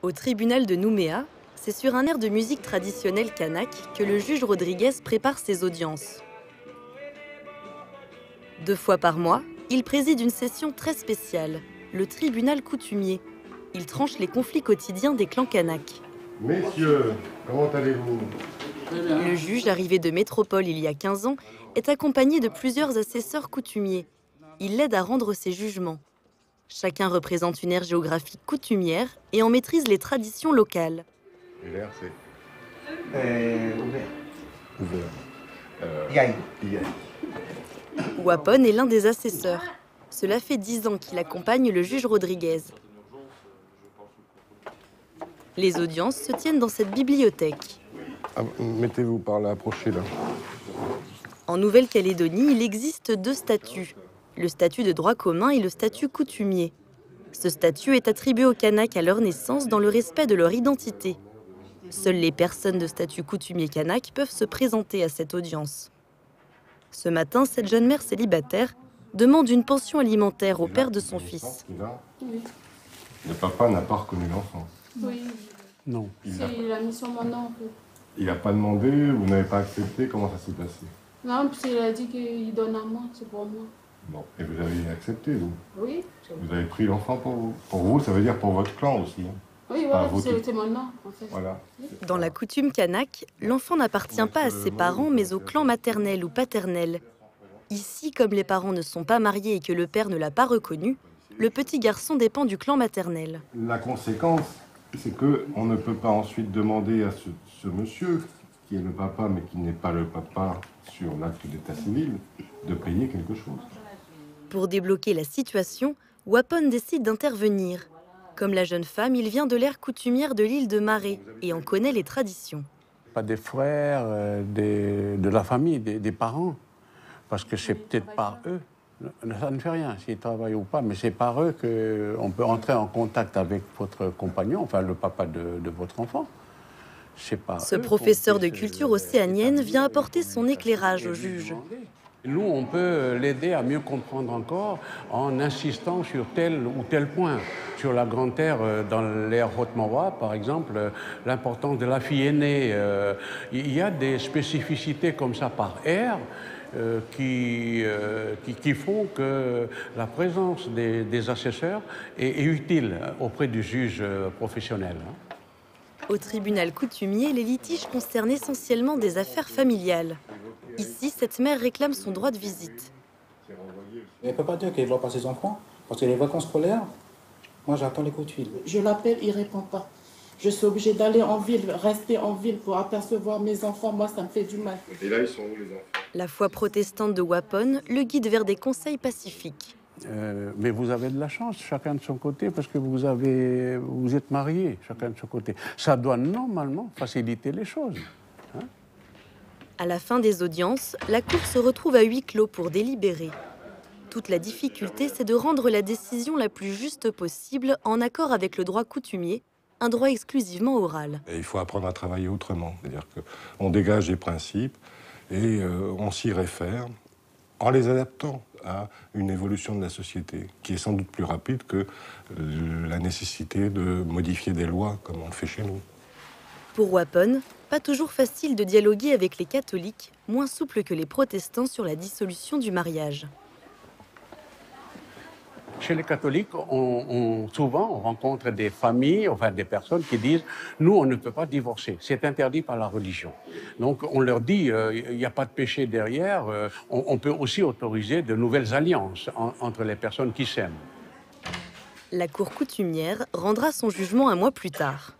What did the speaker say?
Au tribunal de Nouméa, c'est sur un air de musique traditionnelle kanak que le juge Rodriguez prépare ses audiences. 2 fois par mois, il préside une session très spéciale, le tribunal coutumier. Il tranche les conflits quotidiens des clans kanaks. Messieurs, comment allez-vous? Le juge, arrivé de métropole il y a 15 ans, est accompagné de plusieurs assesseurs coutumiers. Il l'aide à rendre ses jugements. Chacun représente une aire géographique coutumière et en maîtrise les traditions locales. Et l'air, c'est Ouvert. ouvert. Yaï. Wapon est l'un des assesseurs. Cela fait 10 ans qu'il accompagne le juge Rodriguez. Les audiences se tiennent dans cette bibliothèque. Ah, mettez-vous par là, approchez là. En Nouvelle-Calédonie, il existe 2 statuts, le statut de droit commun et le statut coutumier. Ce statut est attribué aux Kanaks à leur naissance dans le respect de leur identité. Seules les personnes de statut coutumier kanak peuvent se présenter à cette audience. Ce matin, cette jeune mère célibataire demande une pension alimentaire au père de son fils. Oui. Le papa n'a pas reconnu l'enfant. Oui. Non. Il a mis sur mon nom, en fait. Il n'a pas demandé, vous n'avez pas accepté, comment ça s'est passé? Non, puis il a dit qu'il donne à moi, c'est pour moi. Bon, et vous avez accepté, vous? Oui. Vous avez pris l'enfant pour vous. Pour vous, ça veut dire pour votre clan aussi. Hein. Oui, Ah, ouais, vous c'était mon nom, en fait. Voilà. Dans la coutume kanak, l'enfant n'appartient pas à ses parents, mais au clan maternel ou paternel. Ici, comme les parents ne sont pas mariés et que le père ne l'a pas reconnu, le petit garçon dépend du clan maternel. La conséquence, c'est qu'on ne peut pas ensuite demander à ce monsieur, qui est le papa, mais qui n'est pas le papa sur l'acte d'état civil, de payer quelque chose. Pour débloquer la situation, Wapon décide d'intervenir. Comme la jeune femme, il vient de l'ère coutumière de l'île de Maré et en connaît les traditions. Pas des frères, de la famille, des parents. Parce que c'est peut-être par eux. Ça ne fait rien s'ils travaillent ou pas, mais c'est par eux qu'on peut entrer en contact avec votre compagnon, enfin le papa de votre enfant. Ce professeur de culture océanienne vient apporter son éclairage au juge. Nous, on peut l'aider à mieux comprendre encore en insistant sur tel ou tel point. Sur la grande terre, dans l'ère Haute-Mawa, par exemple, l'importance de la fille aînée. Il y a des spécificités comme ça par ère qui font que la présence des assesseurs est utile auprès du juge professionnel. Au tribunal coutumier, les litiges concernent essentiellement des affaires familiales. Ici, cette mère réclame son droit de visite. Elle ne peut pas dire qu'elle ne voit pas ses enfants, parce que les vacances scolaires, moi j'attends les coups de fil. Je l'appelle, il ne répond pas. Je suis obligée d'aller en ville, rester en ville pour apercevoir mes enfants. Moi, ça me fait du mal. Et là, ils sont où les enfants? La foi protestante de Wapon le guide vers des conseils pacifiques. Mais vous avez de la chance, chacun de son côté, parce que vous êtes mariés, chacun de son côté. Ça doit normalement faciliter les choses. Hein? À la fin des audiences, la cour se retrouve à huis clos pour délibérer. Toute la difficulté, c'est de rendre la décision la plus juste possible en accord avec le droit coutumier, un droit exclusivement oral. Et il faut apprendre à travailler autrement. C'est-à-dire qu'on dégage des principes et on s'y réfère en les adaptant à une évolution de la société qui est sans doute plus rapide que la nécessité de modifier des lois comme on le fait chez nous. Pour Wapon, pas toujours facile de dialoguer avec les catholiques, moins souples que les protestants sur la dissolution du mariage. Chez les catholiques, souvent, on rencontre des familles, enfin des personnes qui disent « nous, on ne peut pas divorcer, c'est interdit par la religion ». Donc, on leur dit il n'y a pas de péché derrière, on peut aussi autoriser de nouvelles alliances entre les personnes qui s'aiment. La cour coutumière rendra son jugement un mois plus tard.